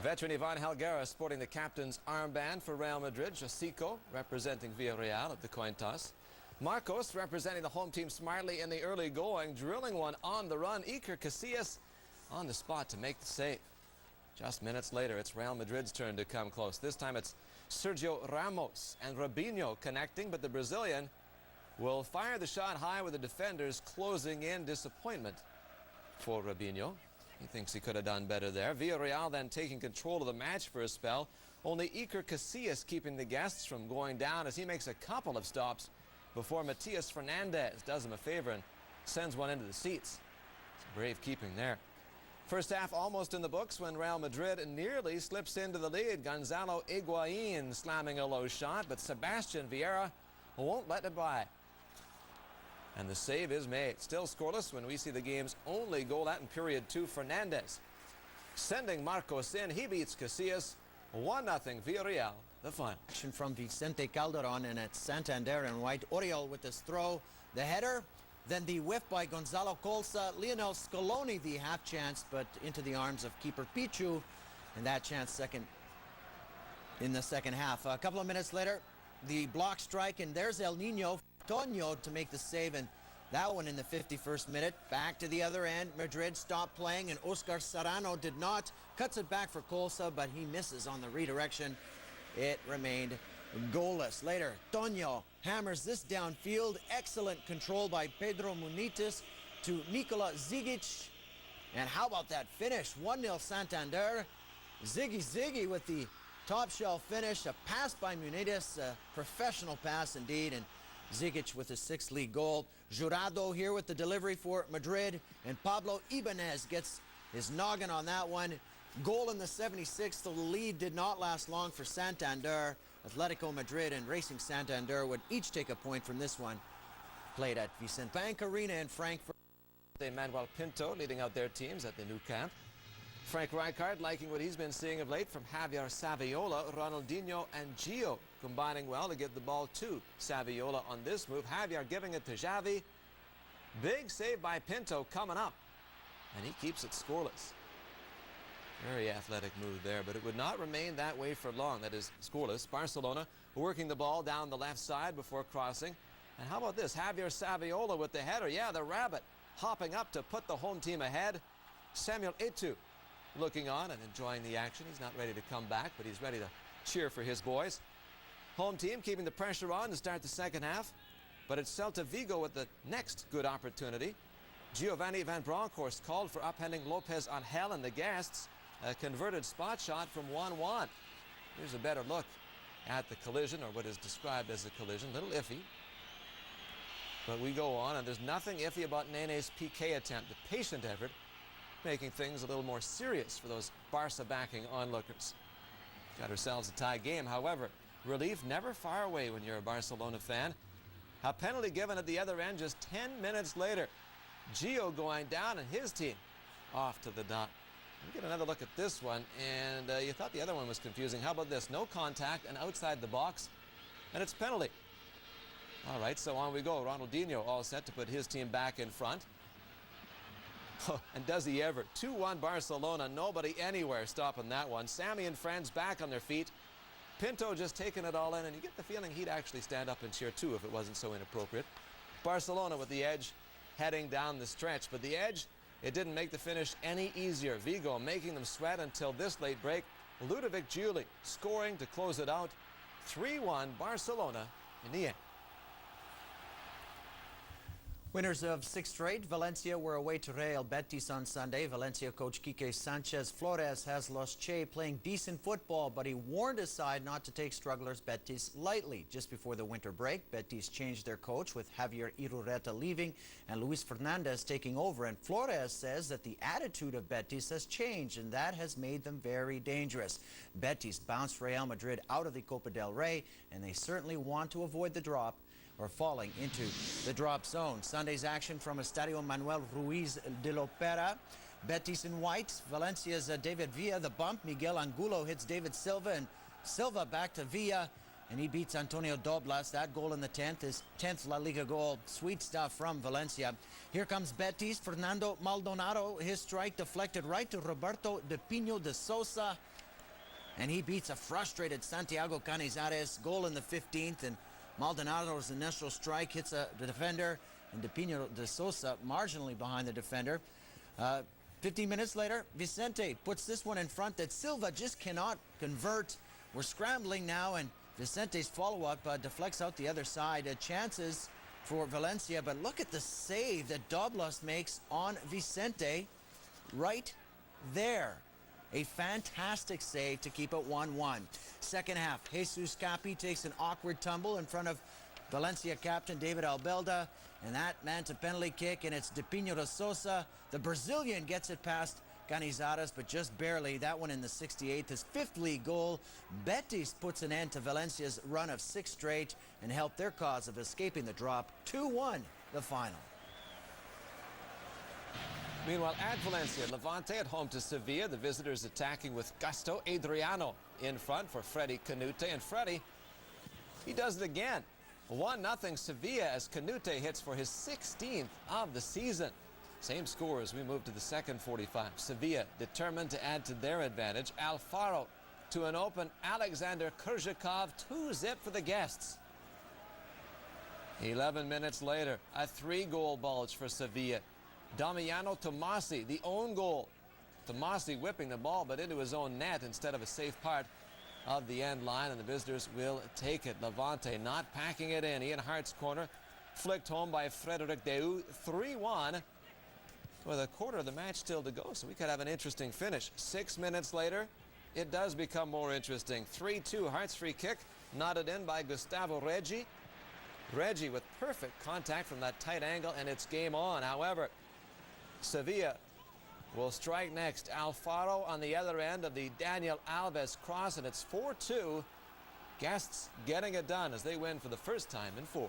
Veteran Ivan Helguera sporting the captain's armband for Real Madrid. Josico representing Villarreal at the coin toss. Marcos representing the home team smartly in the early going, drilling one on the run. Iker Casillas on the spot to make the save. Just minutes later, it's Real Madrid's turn to come close. This time it's Sergio Ramos and Robinho connecting, but the Brazilian will fire the shot high with the defenders closing in. Disappointment for Robinho. He thinks he could have done better there. Villarreal then taking control of the match for a spell. Only Iker Casillas keeping the guests from going down as he makes a couple of stops before Matias Fernandez does him a favor and sends one into the seats. Some brave keeping there. First half almost in the books when Real Madrid nearly slips into the lead. Gonzalo Higuain slamming a low shot, but Sebastian Vieira won't let it by. And the save is made. Still scoreless when we see the game's only goal at in period 2. Fernandez sending Marcos in. He beats Casillas. 1-0 Villarreal, the final. Action from Vicente Calderon, and it's Santander in white. Oriol with his throw. The header. Then the whiff by Gonzalo Colsa. Lionel Scaloni the half chance, but into the arms of keeper Pichu. And that chance in the second half. A couple of minutes later, the block strike, and there's El Nino Toño to make the save, and that one in the 51st minute. Back to the other end. Madrid stopped playing, and Oscar Serrano did not. Cuts it back for Colsa, but he misses on the redirection. It remained goalless. Later, Toño hammers this downfield. Excellent control by Pedro Munitis to Nikola Zigic. And how about that finish? 1-0 Santander. Ziggy with the top shelf finish. A pass by Munitis. A professional pass indeed. And Zigic with his 6th league goal. Jurado here with the delivery for Madrid. And Pablo Ibanez gets his noggin on that one. Goal in the 76th. The lead did not last long for Santander. Atletico Madrid and Racing Santander would each take a point from this one. Played at Vicente Bank Arena in Frankfurt. Manuel Pinto leading out their teams at the new camp. Frank Rijkaard liking what he's been seeing of late from Javier Saviola, Ronaldinho and Gio combining well to give the ball to Saviola on this move. Javier giving it to Xavi. Big save by Pinto coming up, and he keeps it scoreless. Very athletic move there, but it would not remain that way for long. That is scoreless. Barcelona working the ball down the left side before crossing. And how about this? Javier Saviola with the header. Yeah, the rabbit hopping up to put the home team ahead. Samuel Eto'o looking on and enjoying the action. He's not ready to come back, but he's ready to cheer for his boys. Home team keeping the pressure on to start the second half, but it's Celta Vigo with the next good opportunity. Giovanni Van Bronckhorst called for upending Lopez Angel, and the guests a converted spot shot from 1-1. Here's a better look at the collision, or what is described as a collision. Little iffy, but we go on, and there's nothing iffy about Nene's PK attempt. The patient effort making things a little more serious for those Barca backing onlookers. Got ourselves a tie game. However, relief never far away when you're a Barcelona fan. A penalty given at the other end just 10 minutes later. Gio going down and his team off to the dot. We get another look at this one, and you thought the other one was confusing. How about this? No contact and outside the box, and it's penalty. All right, so on we go. Ronaldinho all set to put his team back in front. And does he ever? 2-1 Barcelona. Nobody anywhere stopping that one. Sammy and friends back on their feet. Pinto just taking it all in, and you get the feeling he'd actually stand up and cheer too if it wasn't so inappropriate. Barcelona with the edge heading down the stretch, but the edge, it didn't make the finish any easier. Vigo making them sweat until this late break. Ludovic Giuli scoring to close it out. 3-1 Barcelona in the end. Winners of 6 straight, Valencia were away to Real Betis on Sunday. Valencia coach Quique Sanchez Flores has Los Che playing decent football, but he warned his side not to take strugglers Betis lightly. Just before the winter break, Betis changed their coach with Javier Irureta leaving and Luis Fernandez taking over. And Flores says that the attitude of Betis has changed, and that has made them very dangerous. Betis bounced Real Madrid out of the Copa del Rey, and they certainly want to avoid the drop or falling into the drop zone. Sunday's action from Estadio Manuel Ruiz de Lopera. Betis in white. Valencia's David Villa, the bump. Miguel Angulo hits David Silva, and Silva back to Villa, and he beats Antonio Doblas. That goal in the 10th is 10th La Liga goal. Sweet stuff from Valencia. Here comes Betis. Fernando Maldonado, his strike deflected right to Roberto de Pino de Sosa. and he beats a frustrated Santiago Canizares. Goal in the 15th, and Maldonado's initial strike hits the defender, and Depino de Sosa marginally behind the defender. 15 minutes later, Vicente puts this one in front that Silva just cannot convert. We're scrambling now, and Vicente's follow-up deflects out the other side. Chances for Valencia, but look at the save that Doblos makes on Vicente right there. A fantastic save to keep it 1-1. Second half, Jesus Capi takes an awkward tumble in front of Valencia captain David Albelda, and that man's a penalty kick, and it's Depino de Sosa. The Brazilian gets it past Canizares, but just barely. That one in the 68th, his 5th league goal. Betis puts an end to Valencia's run of 6 straight and helped their cause of escaping the drop. 2-1, the final. Meanwhile, at Valencia, Levante at home to Sevilla. The visitors attacking with gusto. Adriano in front for Freddy Canute. And Freddy, he does it again. 1-0 Sevilla as Canute hits for his 16th of the season. Same score as we move to the second 45. Sevilla determined to add to their advantage. Alfaro to an open Alexander Kurzhakov. 2-0 for the guests. 11 minutes later, a 3-goal bulge for Sevilla. Damiano Tomasi, the own goal. Tomasi whipping the ball, but into his own net instead of a safe part of the end line, and the visitors will take it. Levante not packing it in. Ian Hart's corner flicked home by Frederic Deu. 3-1 with a quarter of the match still to go, so we could have an interesting finish. 6 minutes later, it does become more interesting. 3-2, Hart's free kick, knotted in by Gustavo Reggi. Reggi with perfect contact from that tight angle, and it's game on. However, Sevilla will strike next. Alfaro on the other end of the Daniel Alves cross, and it's 4-2. Guests getting it done as they win for the first time in 4.